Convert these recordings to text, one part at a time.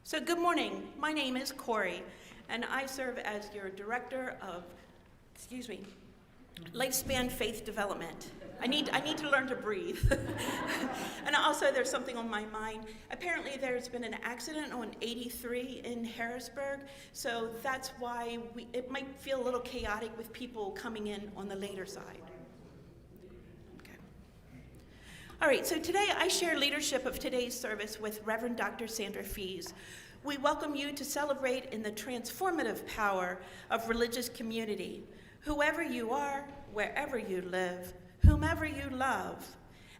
So good morning. My name is Corey, and I serve as your director of, Lifespan Faith Development. I need to learn to breathe. And also there's something on my mind. Apparently there's been an accident on 83 in Harrisburg, so that's why it might feel a little chaotic with people coming in on the later side. Okay. All right, so today I share leadership of today's service with Reverend Dr. Sandra. We welcome you to celebrate in the transformative power of religious community. Whoever you are, wherever you live, whomever you love,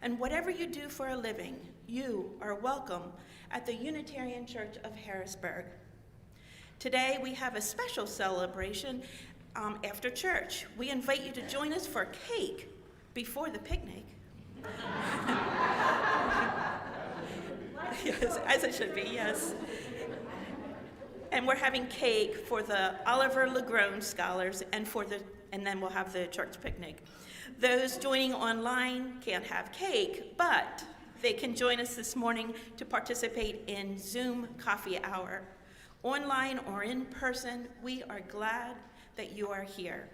and whatever you do for a living, you are welcome at the Unitarian Church of Harrisburg. Today we have a special celebration after church. We invite you to join us for cake before the picnic. Yes, as it should be, yes. And we're having cake for the Oliver LaGrone Scholars and then we'll have the church picnic. Those joining online can't have cake, but they can join us this morning to participate in Zoom coffee hour. Online or in person, we are glad that you are here.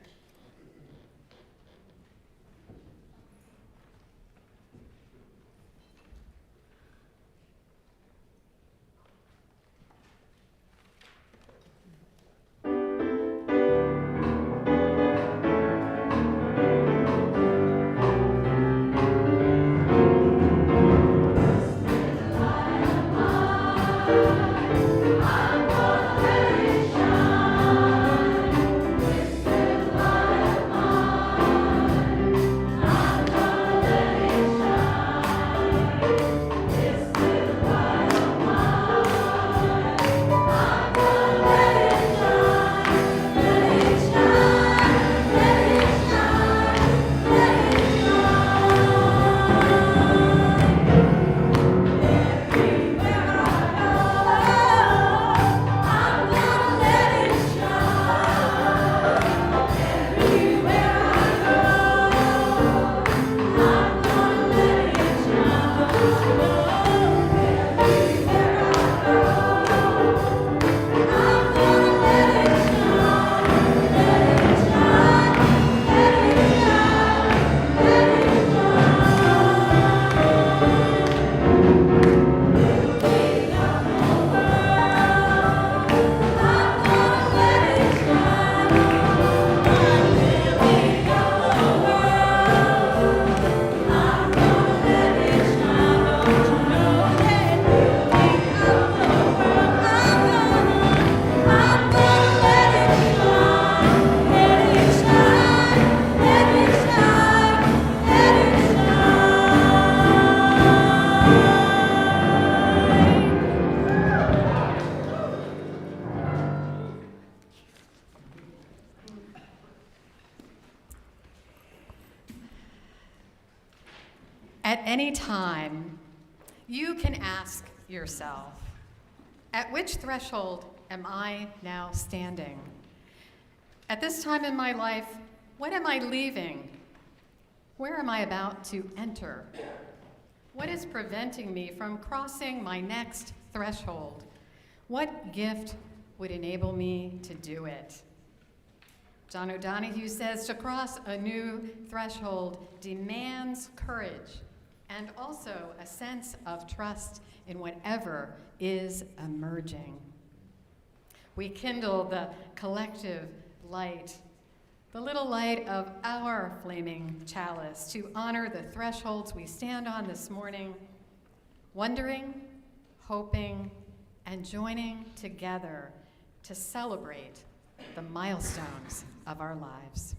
At any time, you can ask yourself, at which threshold am I now standing? At this time in my life, what am I leaving? Where am I about to enter? What is preventing me from crossing my next threshold? What gift would enable me to do it? John O'Donohue says to cross a new threshold demands courage and also a sense of trust in whatever is emerging. We kindle the collective light, the little light of our flaming chalice, to honor the thresholds we stand on this morning, wondering, hoping, and joining together to celebrate the milestones of our lives.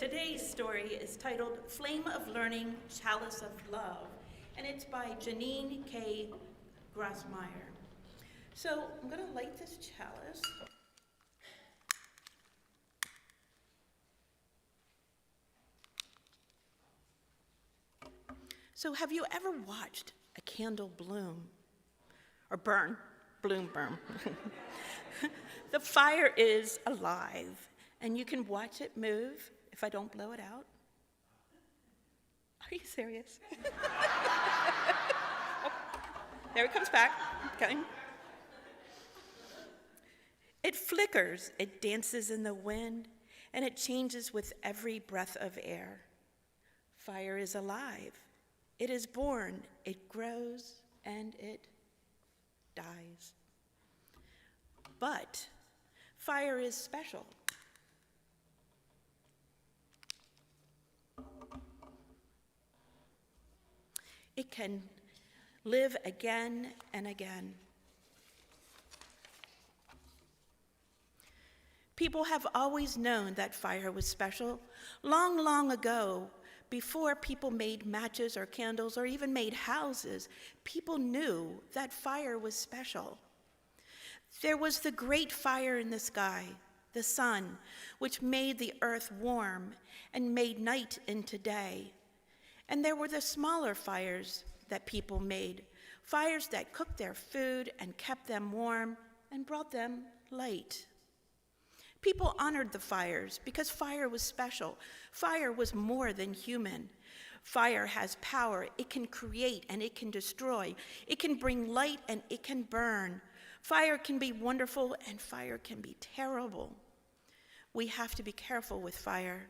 today's story is titled Flame of Learning, Chalice of Love, and it's by Janine K. Grossmeyer. So I'm going to light this chalice. So have you ever watched a candle bloom? Or burn? Bloom, burn. The fire is alive, and you can watch it move if I don't blow it out. Are you serious? Oh, there it comes back. Okay. It flickers, it dances in the wind, and it changes with every breath of air. Fire is alive. It is born, it grows, and it dies. But fire is special. It can live again and again. People have always known that fire was special. Long, long ago, before people made matches or candles or even made houses, people knew that fire was special. There was the great fire in the sky, the sun, which made the earth warm and made night into day. And there were the smaller fires that people made, fires that cooked their food and kept them warm and brought them light. People honored the fires because fire was special. Fire was more than human. Fire has power. It can create and it can destroy. It can bring light and it can burn. Fire can be wonderful and fire can be terrible. We have to be careful with fire.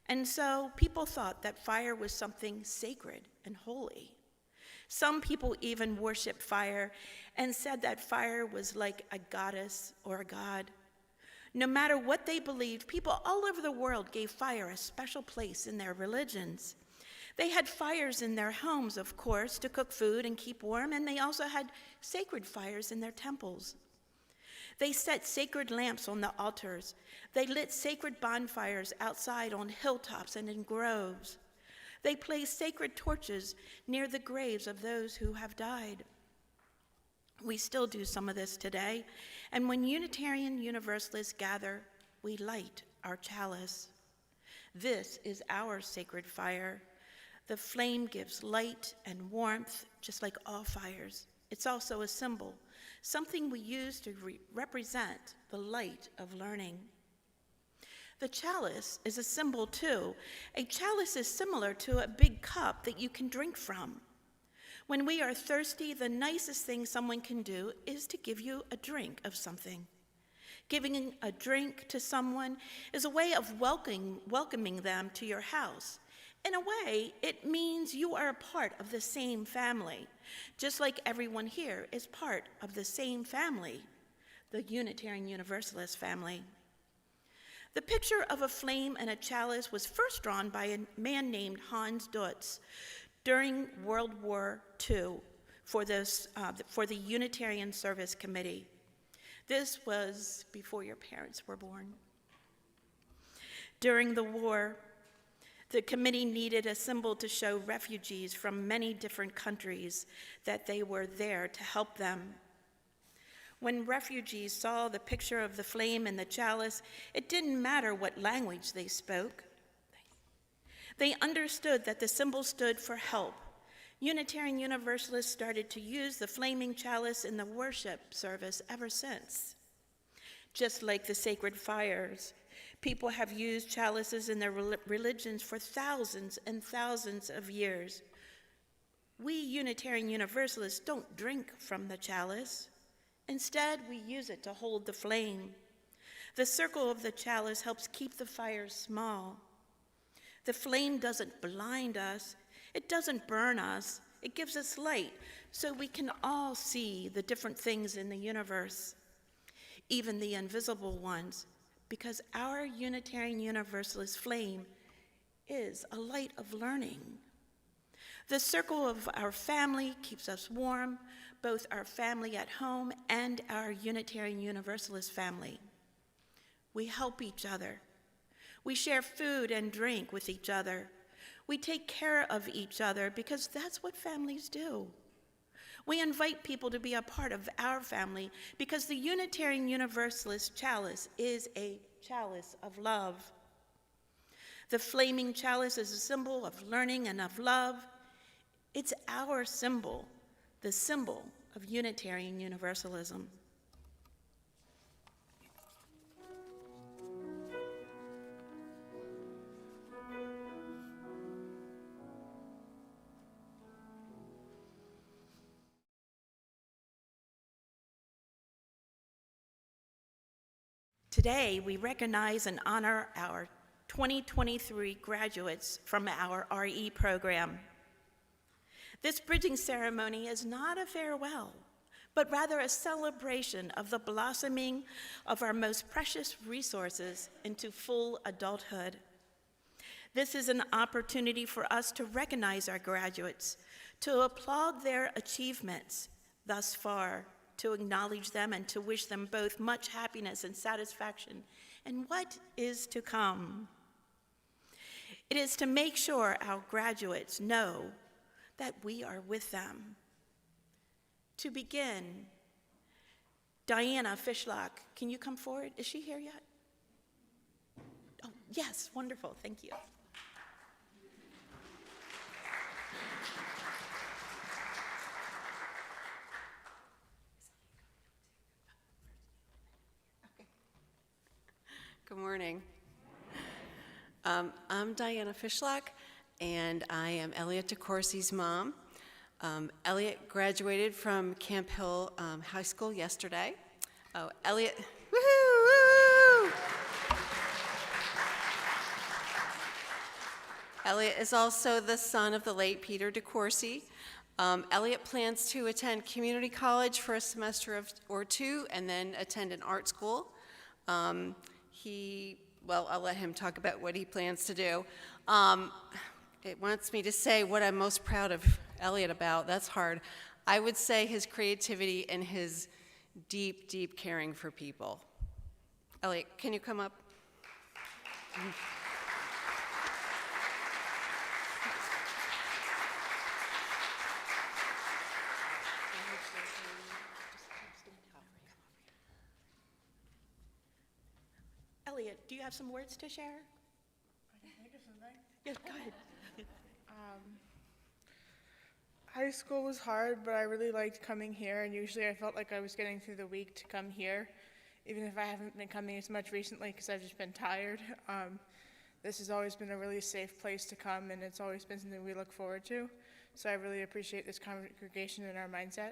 And so people thought that fire was something sacred and holy. Some people even worshiped fire and said that fire was like a goddess or a god. No matter what they believed, people all over the world gave fire a special place in their religions. They had fires in their homes, of course, to cook food and keep warm, and they also had sacred fires in their temples. They set sacred lamps on the altars. They lit sacred bonfires outside on hilltops and in groves. They placed sacred torches near the graves of those who have died. We still do some of this today, and when Unitarian Universalists gather, we light our chalice. This is our sacred fire. The flame gives light and warmth, just like all fires. It's also a symbol, something we use to represent the light of learning. The chalice is a symbol too. A chalice is similar to a big cup that you can drink from. When we are thirsty, the nicest thing someone can do is to give you a drink of something. Giving a drink to someone is a way of welcoming them to your house. In a way, it means you are a part of the same family, just like everyone here is part of the same family, the Unitarian Universalist family. The picture of a flame and a chalice was first drawn by a man named Hans Dutz during World War II for the Unitarian Service Committee. This was before your parents were born. During the war, the committee needed a symbol to show refugees from many different countries that they were there to help them. When refugees saw the picture of the flame and the chalice, it didn't matter what language they spoke. They understood that the symbol stood for help. Unitarian Universalists started to use the flaming chalice in the worship service ever since. Just like the sacred fires, people have used chalices in their religions for thousands and thousands of years. We Unitarian Universalists don't drink from the chalice. Instead, we use it to hold the flame. The circle of the chalice helps keep the fire small. The flame doesn't blind us. It doesn't burn us. It gives us light so we can all see the different things in the universe, even the invisible ones, because our Unitarian Universalist flame is a light of learning. The circle of our family keeps us warm, both our family at home and our Unitarian Universalist family. We help each other. We share food and drink with each other. We take care of each other because that's what families do. We invite people to be a part of our family because the Unitarian Universalist chalice is a chalice of love. The flaming chalice is a symbol of learning and of love. It's our symbol, the symbol of Unitarian Universalism. Today, we recognize and honor our 2023 graduates from our RE program. This bridging ceremony is not a farewell, but rather a celebration of the blossoming of our most precious resources into full adulthood. This is an opportunity for us to recognize our graduates, to applaud their achievements thus far, to acknowledge them and to wish them both much happiness and satisfaction in what is to come. It is to make sure our graduates know that we are with them. To begin, Diana Fishlock, can you come forward? Is she here yet? Oh, yes, wonderful, thank you. Good morning. I'm Diana Fishlock, and I am Elliot DeCourcy's mom. Elliot graduated from Camp Hill High School yesterday. Oh, Elliot, woohoo, woo! Elliot is also the son of the late Peter DeCourcy. Elliot plans to attend community college for a semester or two and then attend an art school. Well, I'll let him talk about what he plans to do. It wants me to say what I'm most proud of Elliot about. That's hard. I would say his creativity and his deep, deep caring for people. Elliot, can you come up? Elliot, do you have some words to share? I can think of something. Yes, go ahead. High school was hard, but I really liked coming here, and usually I felt like I was getting through the week to come here, even if I haven't been coming as much recently because I've just been tired. This has always been a really safe place to come, and it's always been something we look forward to. So I really appreciate this congregation and our mindset.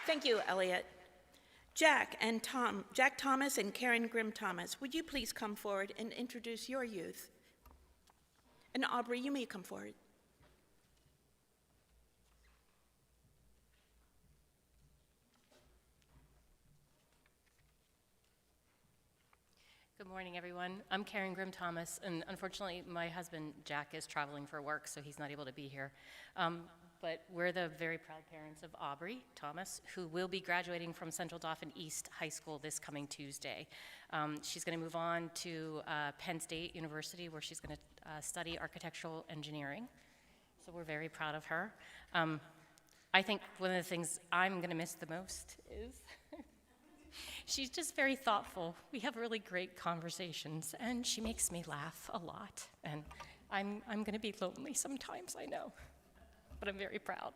Thank you, Elliot. Jack Thomas and Karen Grimm Thomas, would you please come forward and introduce your youth? And Aubrey, you may come forward. Good morning, everyone. I'm Karen Grimm Thomas, and unfortunately, my husband, Jack, is traveling for work, so he's not able to be here. But we're the very proud parents of Aubrey Thomas, who will be graduating from Central Dauphin East High School this coming Tuesday. She's going to move on to Penn State University, where she's going to study architectural engineering. So we're very proud of her. I think one of the things I'm going to miss the most is she's just very thoughtful. We have really great conversations, and she makes me laugh a lot. And I'm going to be lonely sometimes, I know. But I'm very proud.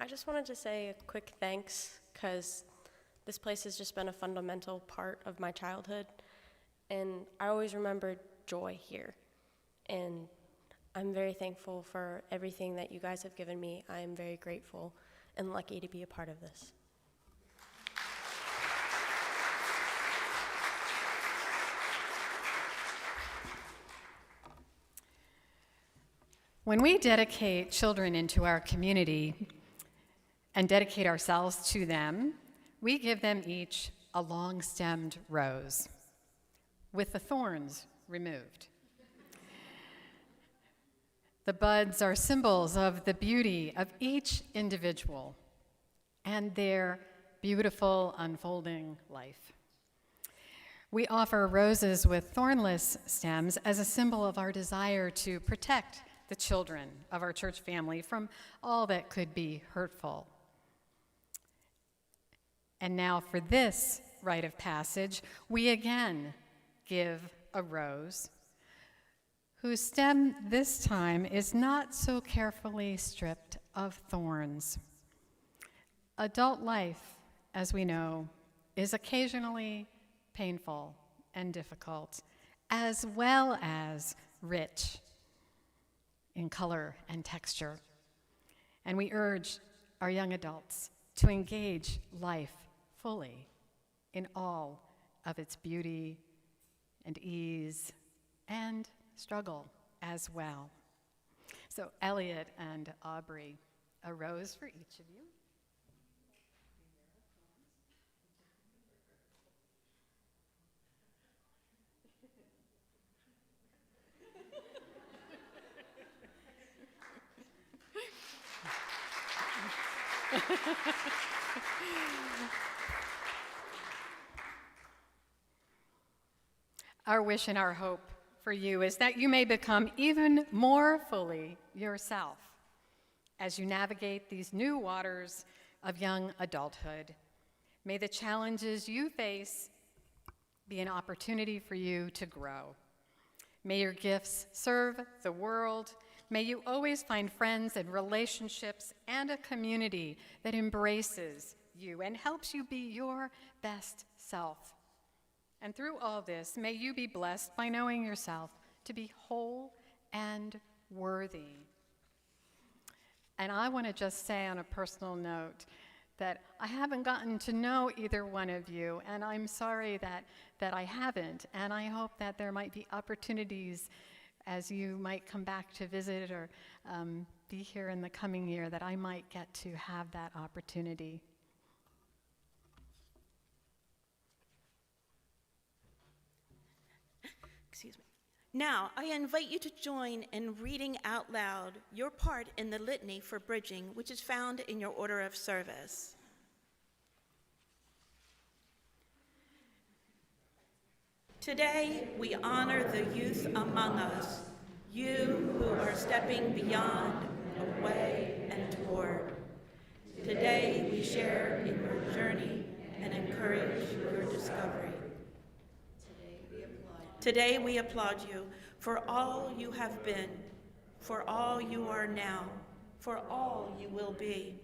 I just wanted to say a quick thanks, because this place has just been a fundamental part of my childhood, and I always remembered joy here. And I'm very thankful for everything that you guys have given me. I am very grateful and lucky to be a part of this. When we dedicate children into our community and dedicate ourselves to them, we give them each a long-stemmed rose. with the thorns removed. The buds are symbols of the beauty of each individual and their beautiful unfolding life. We offer roses with thornless stems as a symbol of our desire to protect the children of our church family from all that could be hurtful. And now for this rite of passage, we again give a rose whose stem this time is not so carefully stripped of thorns. Adult life, as we know, is occasionally painful and difficult, as well as rich in color and texture. And we urge our young adults to engage life fully in all of its beauty and ease and struggle as well. So Elliot and Aubrey, a rose for each of you. Our wish and our hope for you is that you may become even more fully yourself as you navigate these new waters of young adulthood. May the challenges you face be an opportunity for you to grow. May your gifts serve the world. May you always find friends and relationships and a community that embraces you and helps you be your best self. And through all this, may you be blessed by knowing yourself to be whole and worthy. And I want to just say on a personal note that I haven't gotten to know either one of you, and I'm sorry that I haven't, and I hope that there might be opportunities as you might come back to visit or be here in the coming year that I might get to have that opportunity. Excuse me. Now, I invite you to join in reading out loud your part in the litany for bridging, which is found in your order of service. Today, we honor the youth among us, you who are stepping beyond, away, and toward. Today, we share in your journey and encourage your discovery. Today we applaud you for all you have been, for all you are now, for all you will be.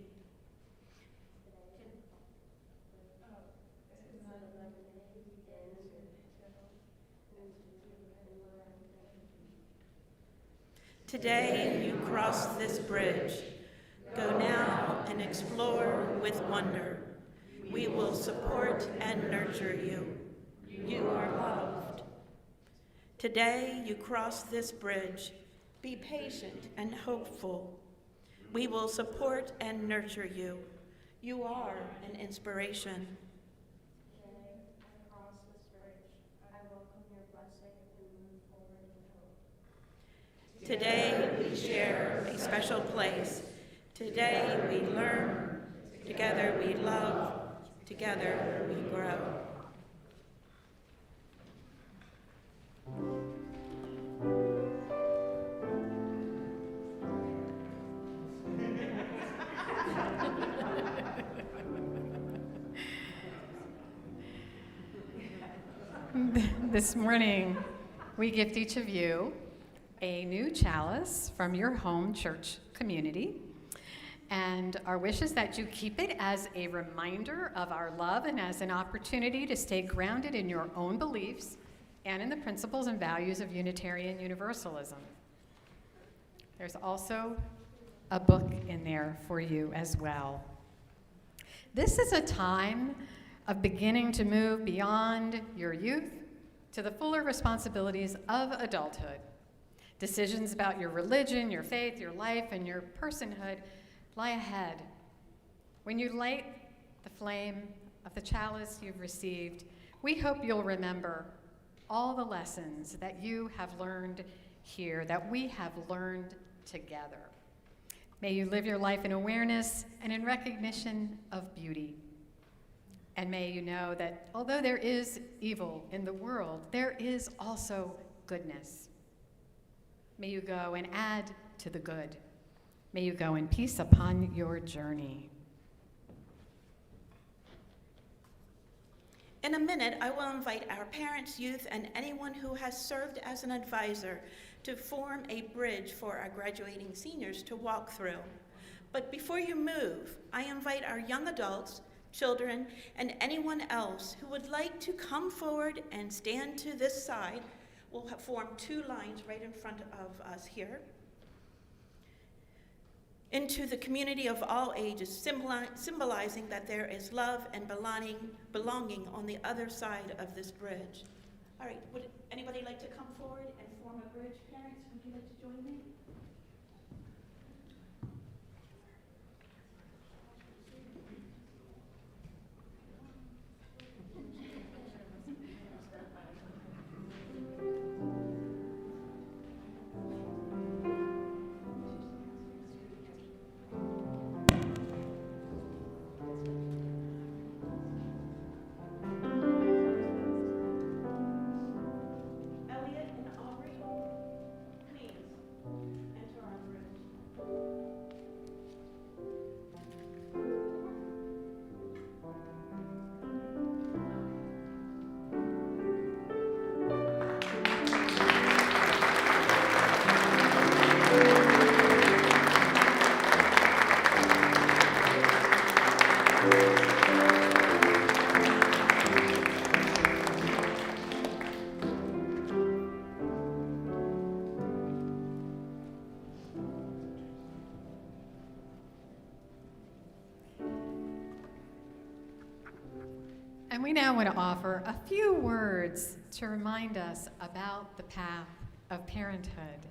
Today you cross this bridge. Go now and explore with wonder. We will support and nurture you. You are loved. Today you cross this bridge. Be patient and hopeful. We will support and nurture you. You are an inspiration. Today I cross this bridge. I welcome your blessing and move forward with hope. Today we share a special place. Today we learn. Together we love. Together we grow. This morning, we gift each of you a new chalice from your home church community. And our wish is that you keep it as a reminder of our love and as an opportunity to stay grounded in your own beliefs and in the principles and values of Unitarian Universalism. There's also a book in there for you as well. This is a time of beginning to move beyond your youth to the fuller responsibilities of adulthood. Decisions about your religion, your faith, your life, and your personhood lie ahead. When you light the flame of the chalice you've received, we hope you'll remember all the lessons that you have learned here, that we have learned together. May you live your life in awareness and in recognition of beauty. And may you know that although there is evil in the world, there is also goodness. May you go and add to the good. May you go in peace upon your journey. In a minute, I will invite our parents, youth, and anyone who has served as an advisor to form a bridge for our graduating seniors to walk through. But before you move, I invite our young adults, children, and anyone else who would like to come forward and stand to this side. We'll form two lines right in front of us here. Into the community of all ages, symbolizing that there is love and belonging on the other side of this bridge. All right, would anybody like to come forward and form a bridge? Parents, would you like to join me? And we now want to offer a few words to remind us about the path of parenthood.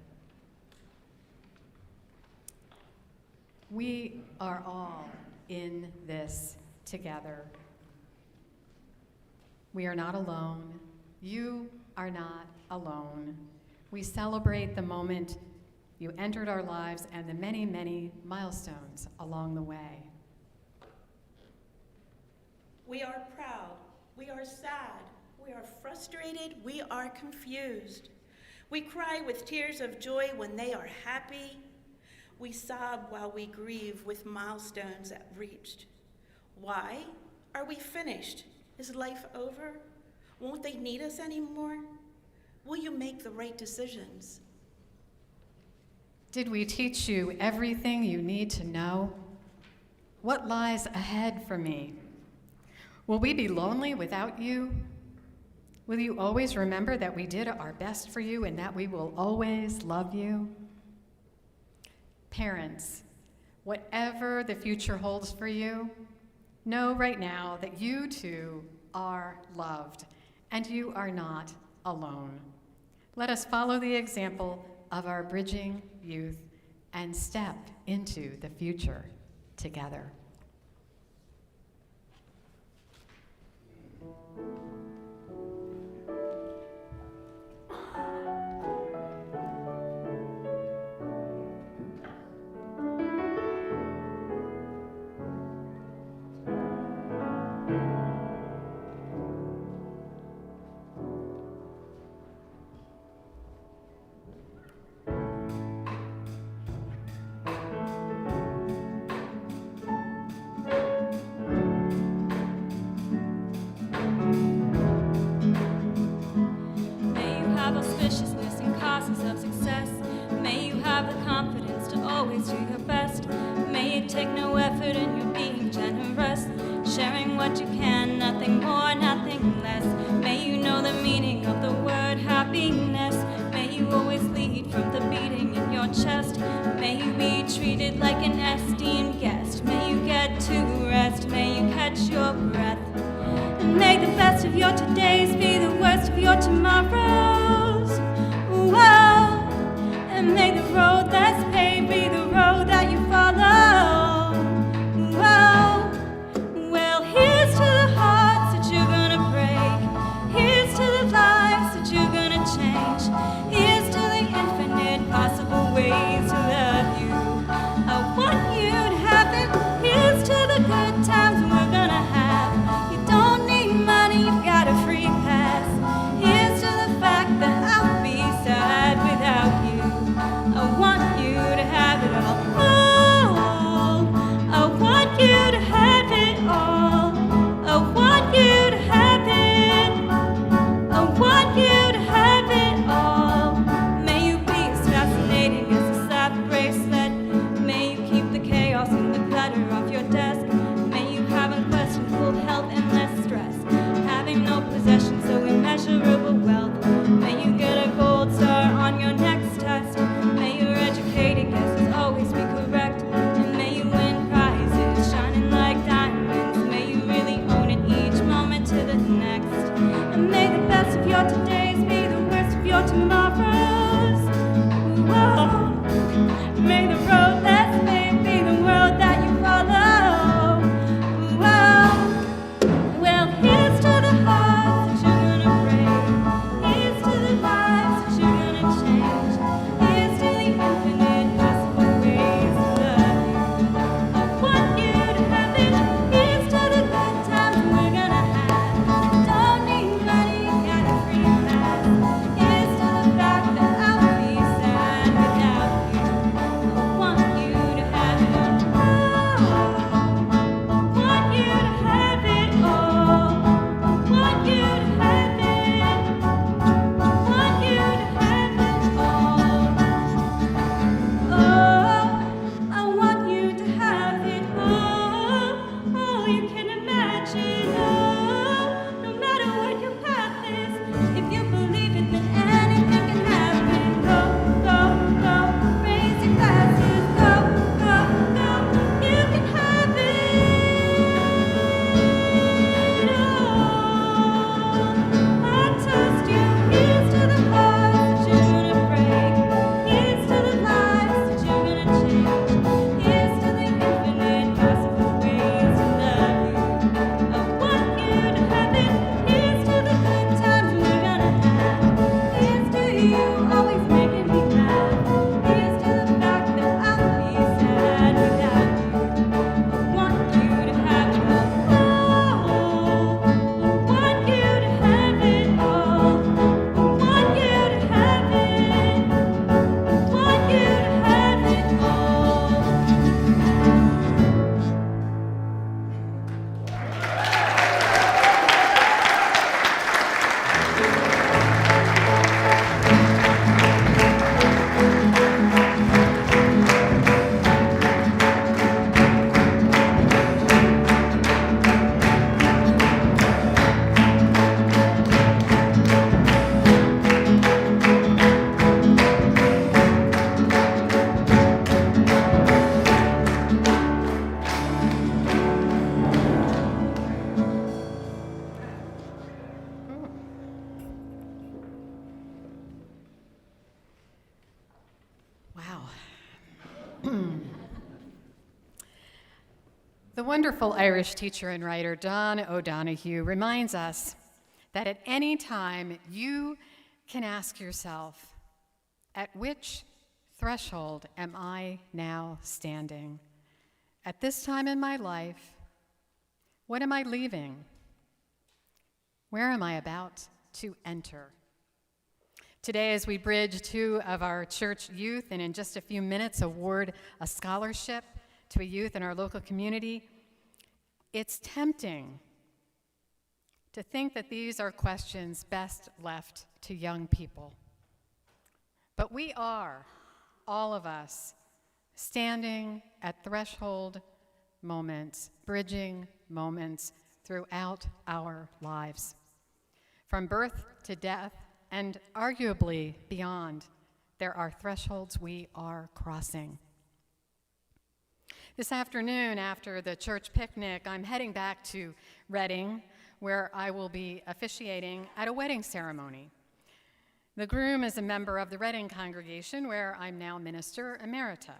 We are all in this together. We are not alone. You are not alone. We celebrate the moment you entered our lives and the many, many milestones along the way. We are proud, we are sad, we are frustrated, we are confused. We cry with tears of joy when they are happy. We sob while we grieve with milestones reached. Why? Are we finished? Is life over? Won't they need us anymore? Will you make the right decisions? Did we teach you everything you need to know? What lies ahead for me? Will we be lonely without you? Will you always remember that we did our best for you and that we will always love you? Parents, whatever the future holds for you, know right now that you too are loved and you are not alone. Let us follow the example of our bridging youth and step into the future together. Here's to the The wonderful Irish teacher and writer Don O'Donoghue reminds us that at any time you can ask yourself, at which threshold am I now standing? At this time in my life, what am I leaving? Where am I about to enter? Today, as we bridge two of our church youth and in just a few minutes award a scholarship to a youth in our local community, it's tempting to think that these are questions best left to young people. But we are, all of us, standing at threshold moments, bridging moments throughout our lives. From birth to death, and arguably beyond, there are thresholds we are crossing. This afternoon, after the church picnic, I'm heading back to Reading, where I will be officiating at a wedding ceremony. The groom is a member of the Reading congregation, where I'm now minister emerita.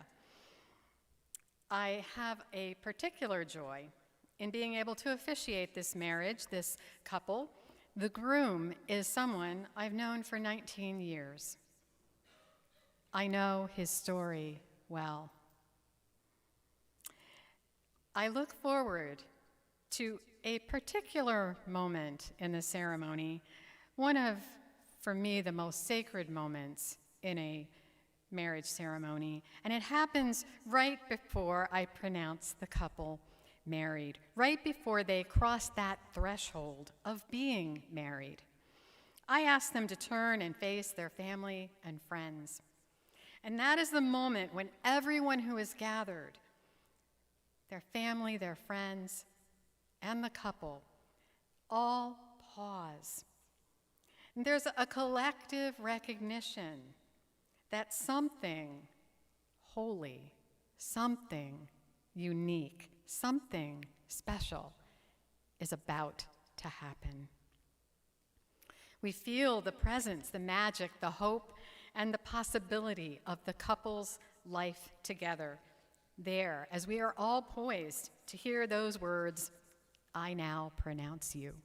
I have a particular joy in being able to officiate this marriage, this couple. The groom is someone I've known for 19 years. I know his story well. I look forward to a particular moment in the ceremony, one of, for me, the most sacred moments in a marriage ceremony, and it happens right before I pronounce the couple married, right before they cross that threshold of being married. I ask them to turn and face their family and friends. And that is the moment when everyone who is gathered, their family, their friends, and the couple, all pause. And there's a collective recognition that something holy, something unique, something special is about to happen. We feel the presence, the magic, the hope, and the possibility of the couple's life together there as we are all poised to hear those words, "I now pronounce you."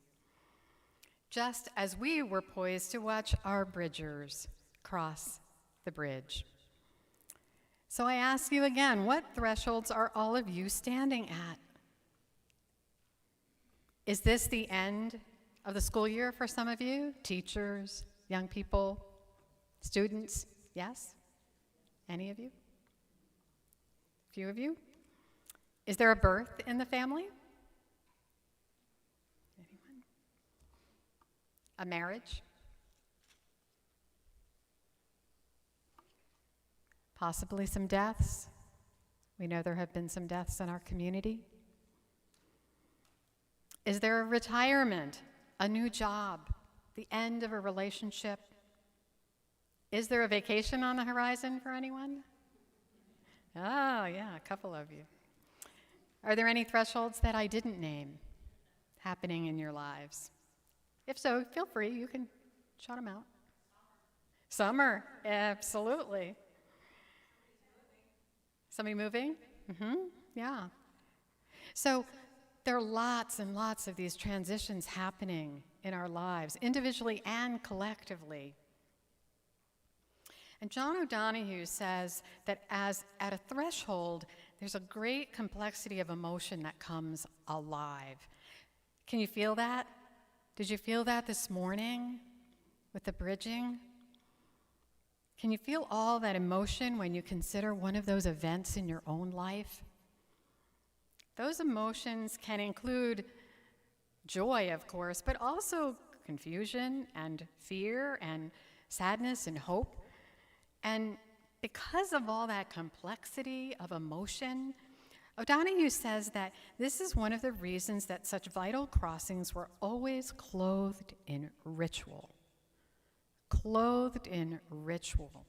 Just as we were poised to watch our bridgers cross the bridge. So I ask you again, what thresholds are all of you standing at? Is this the end of the school year for some of you? Teachers, young people, students? Yes? Any of you? Few of you? Is there a birth in the family? Anyone? A marriage? Possibly some deaths. We know there have been some deaths in our community. Is there a retirement, a new job, the end of a relationship? Is there a vacation on the horizon for anyone? Oh, yeah, a couple of you. Are there any thresholds that I didn't name happening in your lives? If so, feel free, you can shout them out. Summer, absolutely. Somebody moving? Yeah. So there are lots and lots of these transitions happening in our lives, individually and collectively. And John O'Donoghue says that as at a threshold, there's a great complexity of emotion that comes alive. Can you feel that? Did you feel that this morning with the bridging? Can you feel all that emotion when you consider one of those events in your own life? Those emotions can include joy, of course, but also confusion and fear and sadness and hope. And because of all that complexity of emotion, O'Donoghue says that this is one of the reasons that such vital crossings were always clothed in ritual. Clothed in ritual.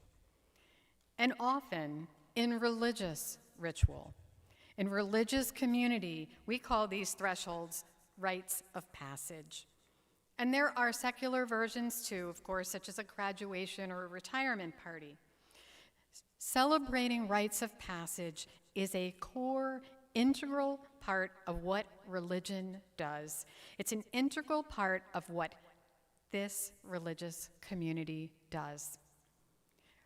And often in religious ritual. In religious community, we call these thresholds rites of passage. And there are secular versions too, of course, such as a graduation or a retirement party. Celebrating rites of passage is a core integral part of what religion does. It's an integral part of what this religious community does.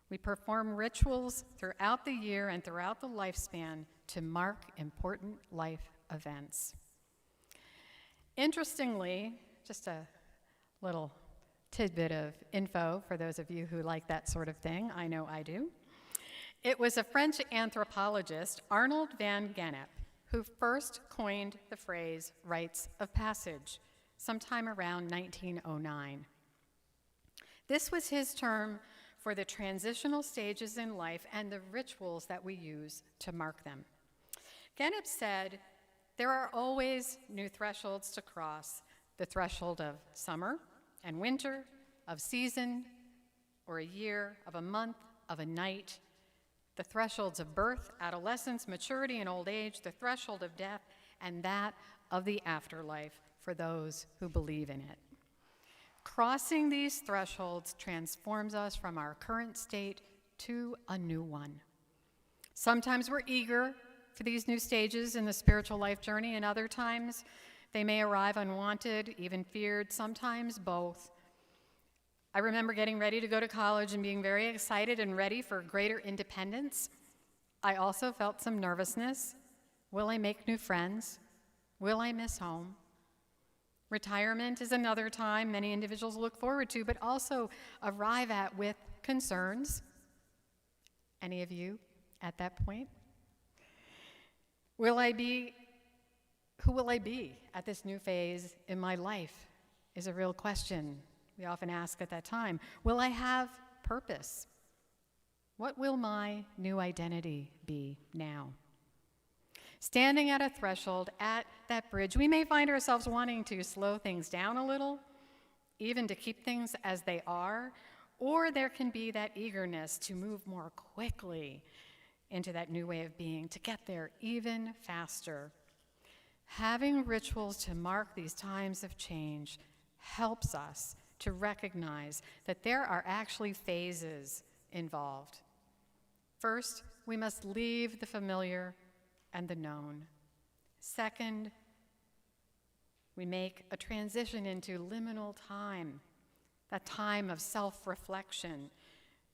We perform rituals throughout the year and throughout the lifespan to mark important life events. Interestingly, just a little tidbit of info for those of you who like that sort of thing. I know I do. It was a French anthropologist, Arnold van Gennep, who first coined the phrase rites of passage sometime around 1909. This was his term for the transitional stages in life and the rituals that we use to mark them. Gennep said, "There are always new thresholds to cross, the threshold of summer and winter, of season or a year, of a month, of a night, the thresholds of birth, adolescence, maturity, and old age, the threshold of death, and that of the afterlife for those who believe in it. Crossing these thresholds transforms us from our current state to a new one. Sometimes we're eager for these new stages in the spiritual life journey, and other times they may arrive unwanted, even feared, sometimes both. I remember getting ready to go to college and being very excited and ready for greater independence. I also felt some nervousness. Will I make new friends? Will I miss home? Retirement is another time many individuals look forward to, but also arrive at with concerns. Any of you at that point? Who will I be at this new phase in my life is a real question we often ask at that time. Will I have purpose? What will my new identity be now? Standing at a threshold, at that bridge, we may find ourselves wanting to slow things down a little, even to keep things as they are, or there can be that eagerness to move more quickly into that new way of being, to get there even faster. Having rituals to mark these times of change helps us to recognize that there are actually phases involved. First, we must leave the familiar and the known. Second, we make a transition into liminal time, that time of self-reflection,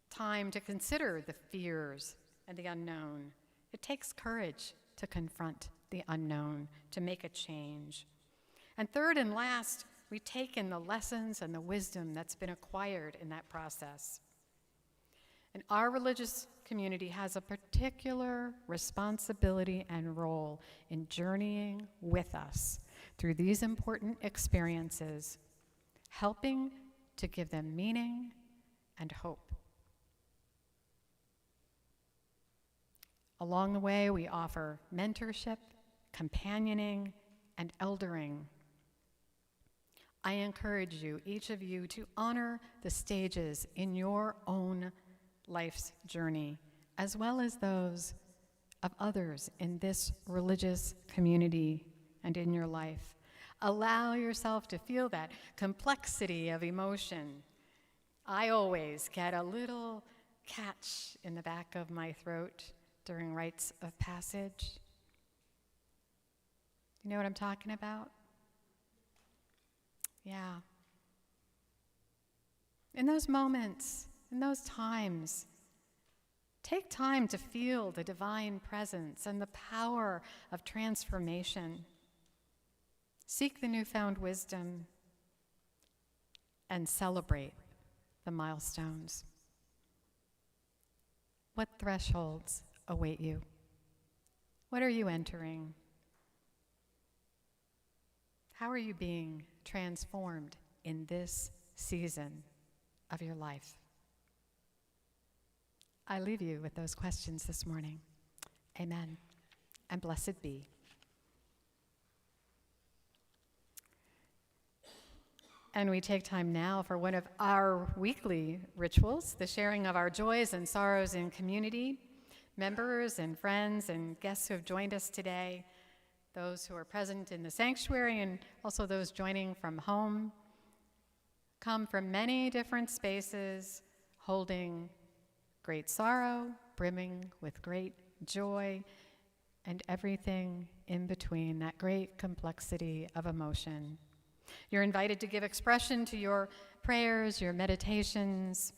time to consider the fears and the unknown. It takes courage to confront the unknown, to make a change. And third and last, we take in the lessons and the wisdom that's been acquired in that process. And our religious community has a particular responsibility and role in journeying with us through these important experiences, helping to give them meaning and hope. Along the way, we offer mentorship, companioning, and eldering. I encourage you, each of you, to honor the stages in your own life's journey, as well as those of others in this religious community and in your life. Allow yourself to feel that complexity of emotion. I always get a little catch in the back of my throat during rites of passage. You know what I'm talking about? Yeah. In those moments, in those times, take time to feel the divine presence and the power of transformation. Seek the newfound wisdom and celebrate the milestones. What thresholds await you? What are you entering? How are you being transformed in this season of your life? I leave you with those questions this morning. Amen, and blessed be. And we take time now for one of our weekly rituals, the sharing of our joys and sorrows in community. Members and friends and guests who have joined us today, those who are present in the sanctuary and also those joining from home, come from many different spaces, holding great sorrow, brimming with great joy, and everything in between, that great complexity of emotion. You're invited to give expression to your prayers, your meditations,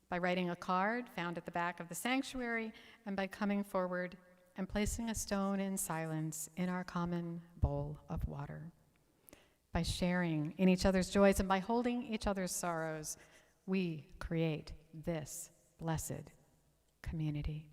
by writing a card found at the back of the sanctuary, and by coming forward and placing a stone in silence in our common bowl of water. By sharing in each other's joys and by holding each other's sorrows, we create this blessed community.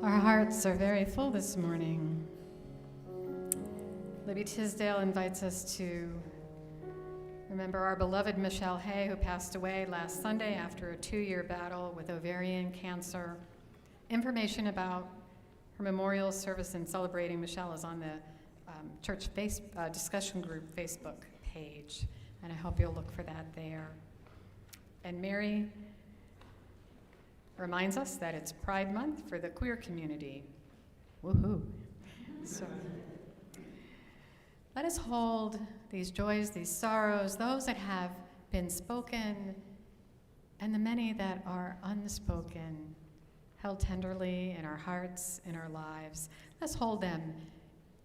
Our hearts are very full this morning. Libby Tisdale invites us to remember our beloved Michelle Hay, who passed away last Sunday after a 2-year battle with ovarian cancer. Information about her memorial service and celebrating Michelle is on the church discussion group Facebook page, and I hope you'll look for that there. And Mary reminds us that it's Pride Month for the queer community. Woohoo! So let us hold these joys, these sorrows, those that have been spoken, and the many that are unspoken, held tenderly in our hearts, in our lives. Let's hold them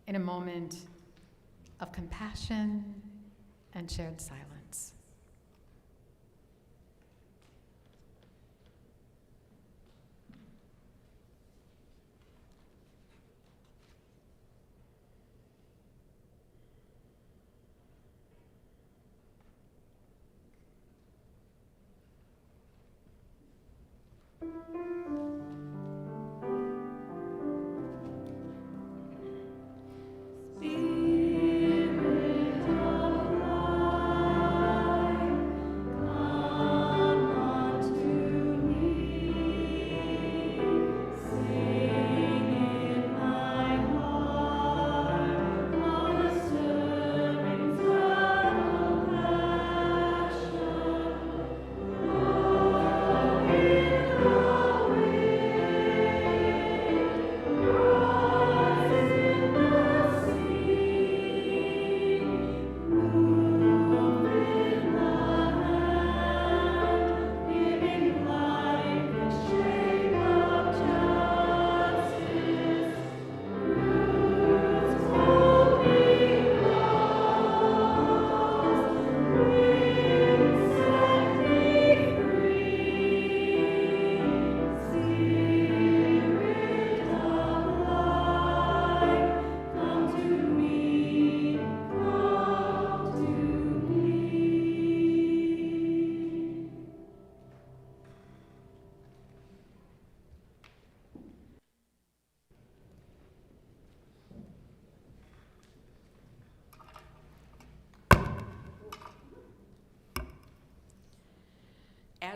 in a moment of compassion and shared silence.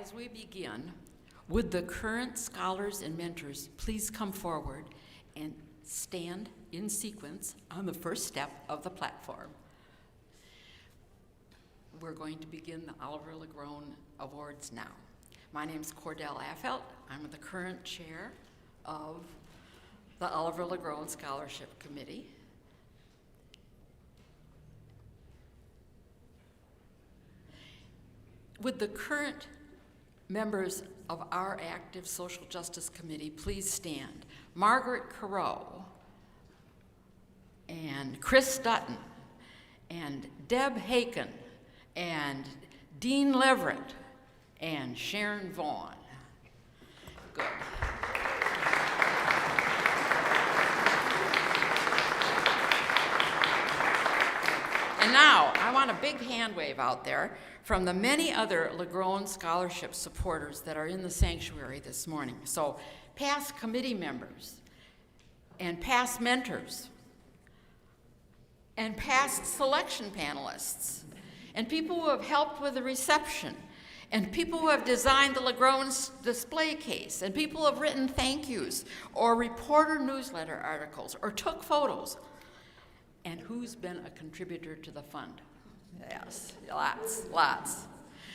As we begin, would the current scholars and mentors please come forward and stand in sequence on the first step of the platform? We're going to begin the Oliver LaGrone Awards now. My name's Cordell Affelt. I'm the current chair of the Oliver LaGrone Scholarship Committee. Would the current members of our active Social Justice Committee please stand? Margaret Carew, and Chris Dutton, and Deb Haken, and Dean Leverett, and Sharon Vaughn. Good. And now, I want a big hand wave out there from the many other LaGrone Scholarship supporters that are in the sanctuary this morning. So, past committee members, and past mentors, and past selection panelists, and people who have helped with the reception, and people who have designed the LaGrone display case, and people who have written thank yous, or reporter newsletter articles, or took photos, and who's been a contributor to the fund. Yes, lots.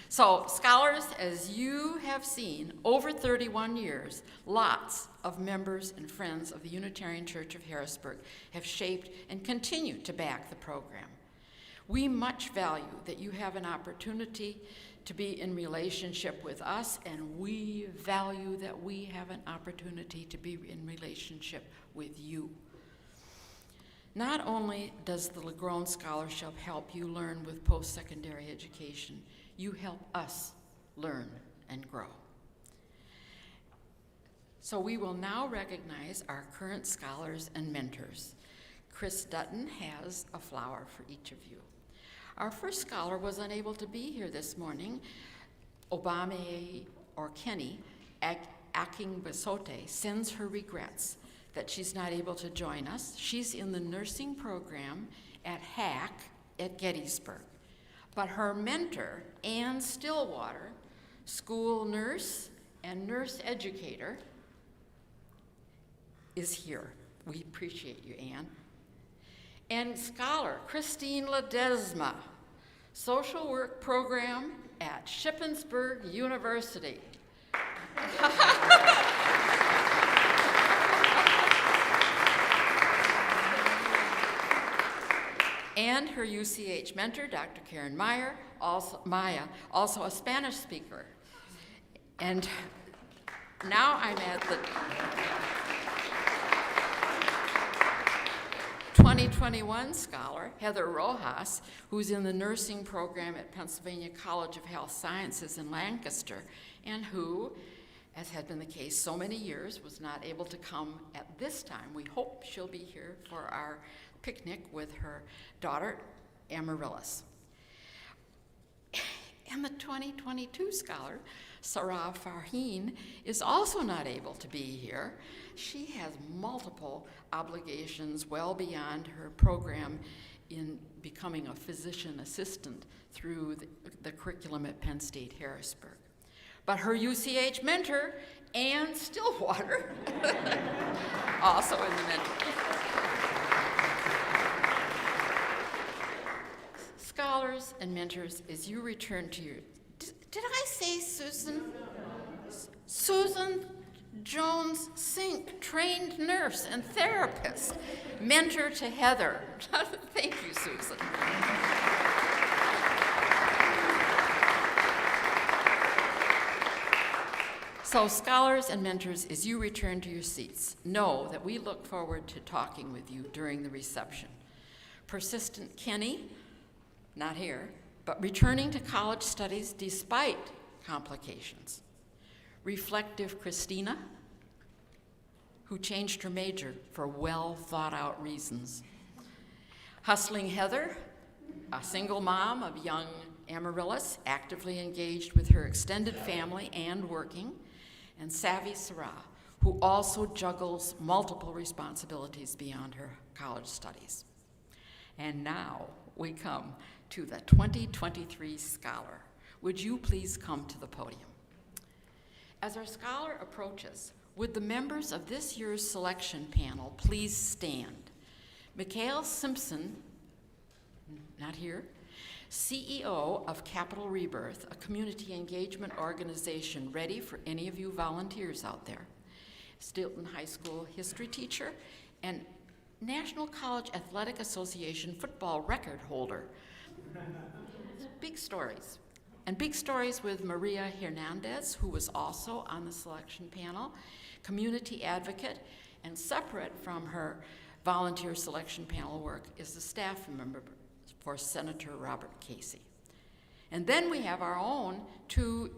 So, scholars, as you have seen, over 31 years, lots of members and friends of the Unitarian Church of Harrisburg have shaped and continue to back the program. We much value that you have an opportunity to be in relationship with us, and we value that we have an opportunity to be in relationship with you. Not only does the LaGrone Scholarship help you learn with post-secondary education, you help us learn and grow. So we will now recognize our current scholars and mentors. Chris Dutton has a flower for each of you. Our first scholar was unable to be here this morning. Obame or Kenny Akingbasote sends her regrets that she's not able to join us. She's in the nursing program at HAC at Gettysburg. But her mentor, Ann Stillwater, school nurse and nurse educator, is here. We appreciate you, Ann. And scholar, Christine Ledesma, social work program at Shippensburg University. And her UCH mentor, Dr. Karen Maya, also a Spanish speaker. And now I'm at the 2021 scholar, Heather Rojas, who's in the nursing program at Pennsylvania College of Health Sciences in Lancaster, and who, as had been the case so many years, was not able to come at this time. We hope she'll be here for our picnic with her daughter, Amaryllis. And the 2022 scholar, Sarah Farheen, is also not able to be here. She has multiple obligations well beyond her program in becoming a physician assistant through the curriculum at Penn State Harrisburg. But her UCH mentor, Ann Stillwater, also in the mentor. Scholars and mentors, as you return to your, did I say Susan? Susan Jones Sink, trained nurse and therapist, mentor to Heather. Thank you, Susan. So, scholars and mentors, as you return to your seats, know that we look forward to talking with you during the reception. Persistent Kenny, not here, but returning to college studies despite complications. Reflective Christina, who changed her major for well-thought-out reasons. Hustling Heather, a single mom of young Amaryllis, actively engaged with her extended family and working. And Savvy Sarah, who also juggles multiple responsibilities beyond her college studies. And now we come to the 2023 scholar. Would you please come to the podium? As our scholar approaches, would the members of this year's selection panel please stand? Mikhail Simpson, not here, CEO of Capital Rebirth, a community engagement organization ready for any of you volunteers out there. Stilton High School history teacher and National College Athletic Association football record holder. Big stories. And big stories with Maria Hernandez, who was also on the selection panel, community advocate, and separate from her volunteer selection panel work is the staff member for Senator Robert Casey. And then we have our own two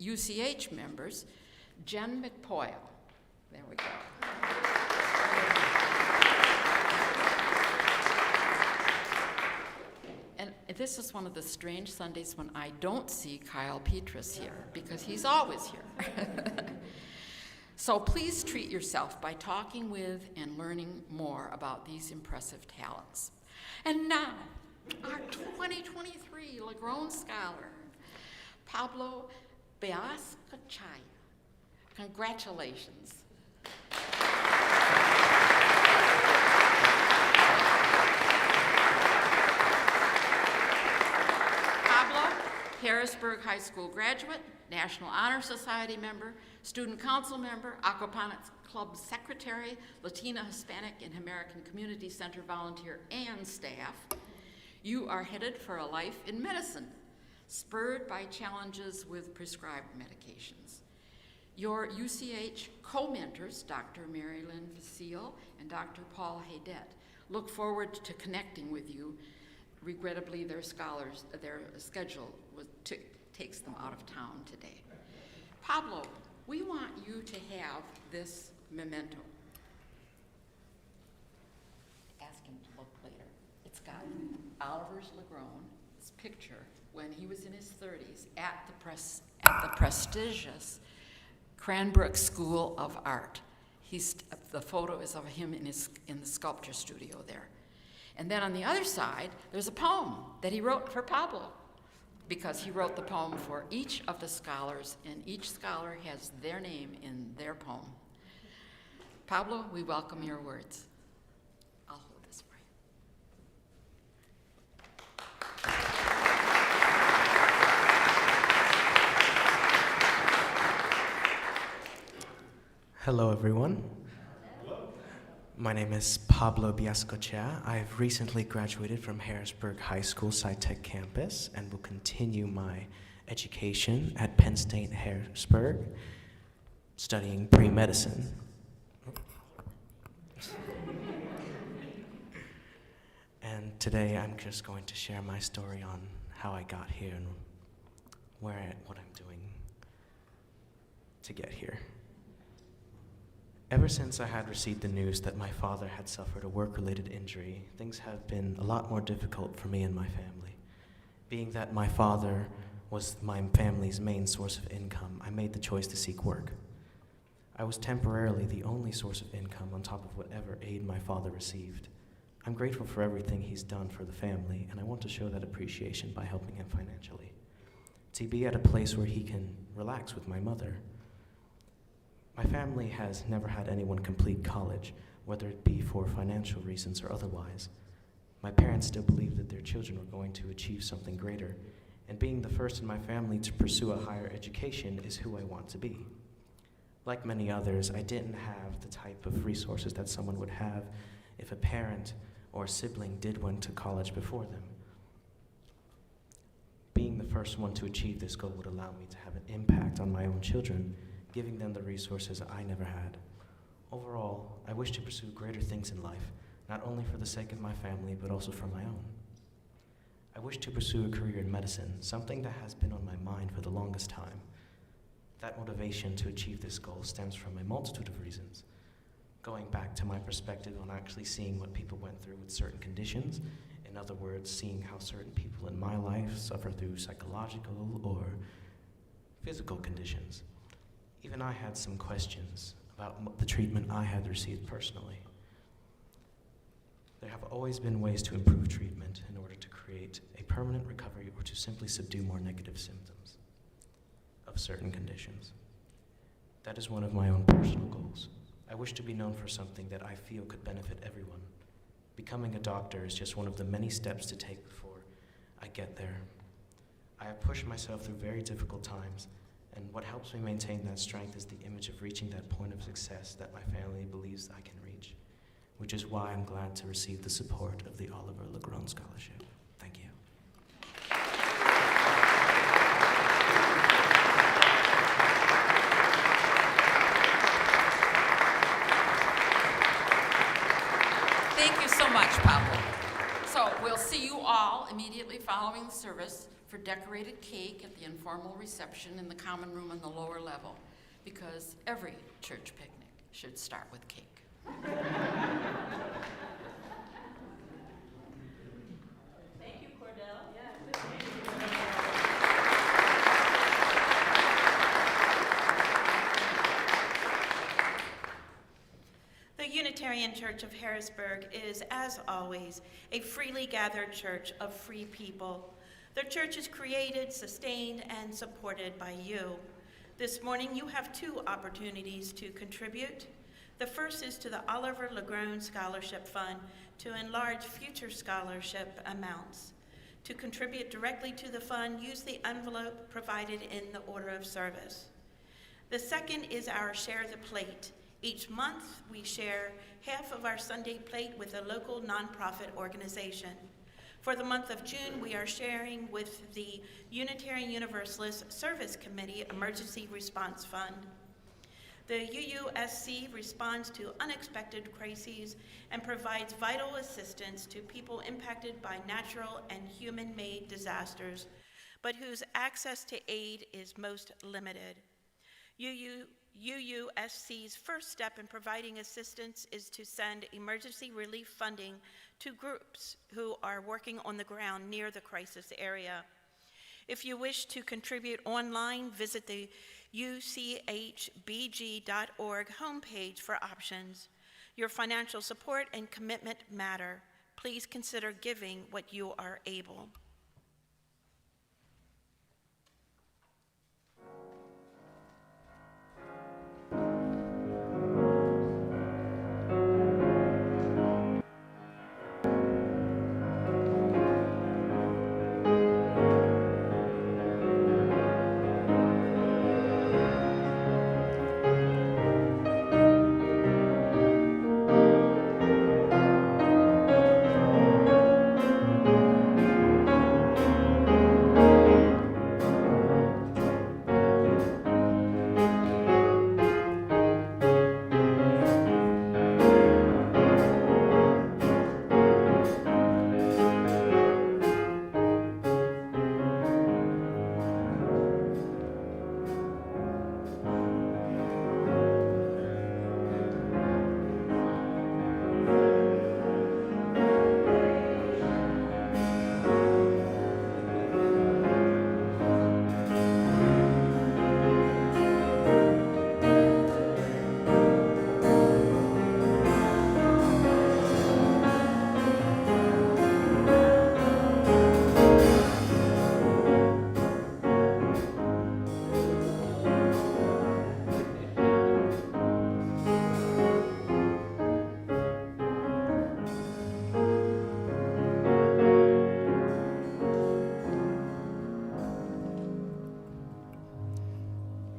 UCH members, Jen McPoyle. There we go. And this is one of the strange Sundays when I don't see Kyle Petrus here, because he's always here. So please treat yourself by talking with and learning more about these impressive talents. And now, our 2023 LaGrone Scholar, Pablo Beascachaya. Congratulations. Pablo, Harrisburg High School graduate, National Honor Society member, Student Council member, Aquaponics Club secretary, Latina, Hispanic, and American Community Center volunteer and staff. You are headed for a life in medicine, spurred by challenges with prescribed medications. Your UCH co-mentors, Dr. Mary Lynn Vasile and Dr. Paul Haydet, look forward to connecting with you. Regrettably, their schedule takes them out of town today. Pablo, we want you to have this memento. Ask him to look later. It's got Oliver LaGrone's picture when he was in his 30s at the prestigious Cranbrook School of Art. The photo is of him in the sculpture studio there. And then on the other side, there's a poem that he wrote for Pablo, because he wrote the poem for each of the scholars, and each scholar has their name in their poem. Pablo, we welcome your words. I'll hold this for you. Hello, everyone. My name is Pablo Beascachaya. I've recently graduated from Harrisburg High School SciTech campus and will continue my education at Penn State Harrisburg, studying pre-medicine. And today I'm just going to share my story on how I got here and what I'm doing to get here. Ever since I had received the news that my father had suffered a work-related injury, things have been a lot more difficult for me and my family. Being that my father was my family's main source of income, I made the choice to seek work. I was temporarily the only source of income on top of whatever aid my father received. I'm grateful for everything he's done for the family, and I want to show that appreciation by helping him financially. To be at a place where he can relax with my mother. My family has never had anyone complete college, whether it be for financial reasons or otherwise. My parents still believed that their children were going to achieve something greater, and being the first in my family to pursue a higher education is who I want to be. Like many others, I didn't have the type of resources that someone would have if a parent or a sibling did went to college before them. Being the first one to achieve this goal would allow me to have an impact on my own children, giving them the resources I never had. Overall, I wish to pursue greater things in life, not only for the sake of my family, but also for my own. I wish to pursue a career in medicine, something that has been on my mind for the longest time. That motivation to achieve this goal stems from a multitude of reasons. Going back to my perspective on actually seeing what people went through with certain conditions, in other words, seeing how certain people in my life suffer through psychological or physical conditions. Even I had some questions about the treatment I had received personally. There have always been ways to improve treatment in order to create a permanent recovery or to simply subdue more negative symptoms of certain conditions. That is one of my own personal goals. I wish to be known for something that I feel could benefit everyone. Becoming a doctor is just one of the many steps to take before I get there. I have pushed myself through very difficult times, and what helps me maintain that strength is the image of reaching that point of success that my family believes I can reach, which is why I'm glad to receive the support of the Oliver LaGrone Scholarship. Thank you. Thank you so much, Pablo. So we'll see you all immediately following the service for decorated cake at the informal reception in the common room on the lower level, because every church picnic should start with cake. Thank you, Cordell. The Unitarian Church of Harrisburg is, as always, a freely gathered church of free people. The church is created, sustained, and supported by you. This morning, you have two opportunities to contribute. The first is to the Oliver LaGrone Scholarship Fund to enlarge future scholarship amounts. To contribute directly to the fund, use the envelope provided in the order of service. The second is our Share the Plate. Each month, we share half of our Sunday plate with a local nonprofit organization. For the month of June, we are sharing with the Unitarian Universalist Service Committee Emergency Response Fund. The UUSC responds to unexpected crises and provides vital assistance to people impacted by natural and human-made disasters, but whose access to aid is most limited. UUSC's first step in providing assistance is to send emergency relief funding to groups who are working on the ground near the crisis area. If you wish to contribute online, visit the uchbg.org homepage for options. Your financial support and commitment matter. Please consider giving what you are able.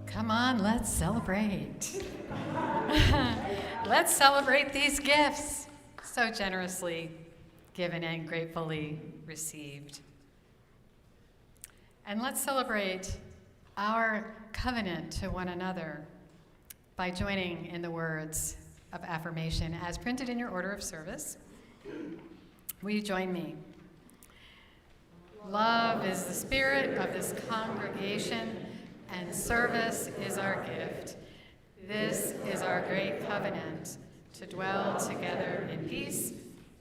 Come on, let's celebrate. Let's celebrate these gifts, so generously given and gratefully received. And let's celebrate our covenant to one another by joining in the words of affirmation as printed in your order of service. Will you join me? Love is the spirit of this congregation, and service is our gift. This is our great covenant, to dwell together in peace,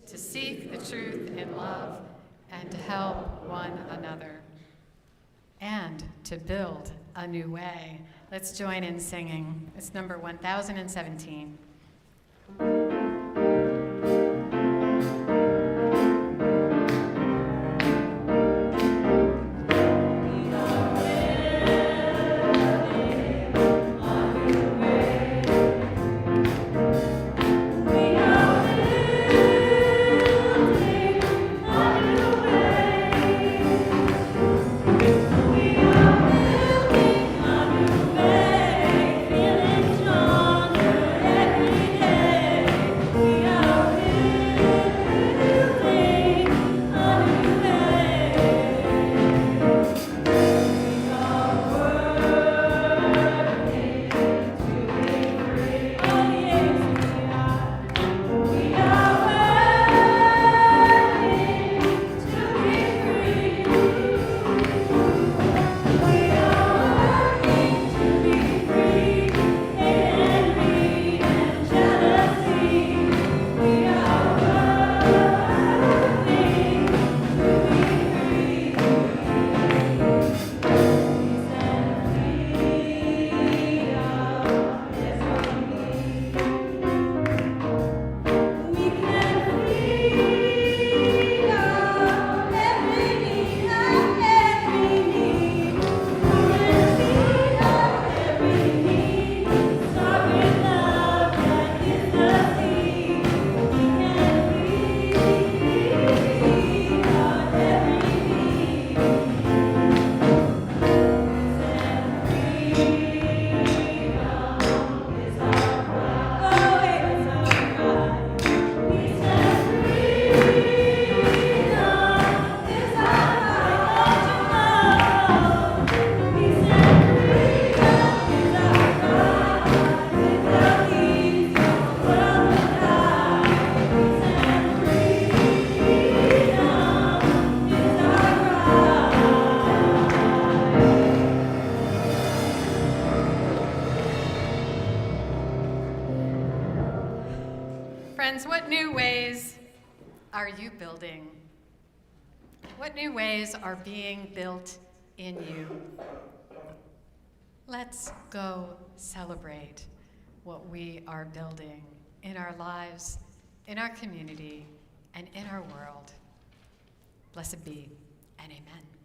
to seek the truth in love, and to help one another, and to build a new way. Let's join in singing. It's number 1017. Love you building? What new ways are being built in you? Let's go celebrate what we are building in our lives, in our community, and in our world. Blessed be, and amen.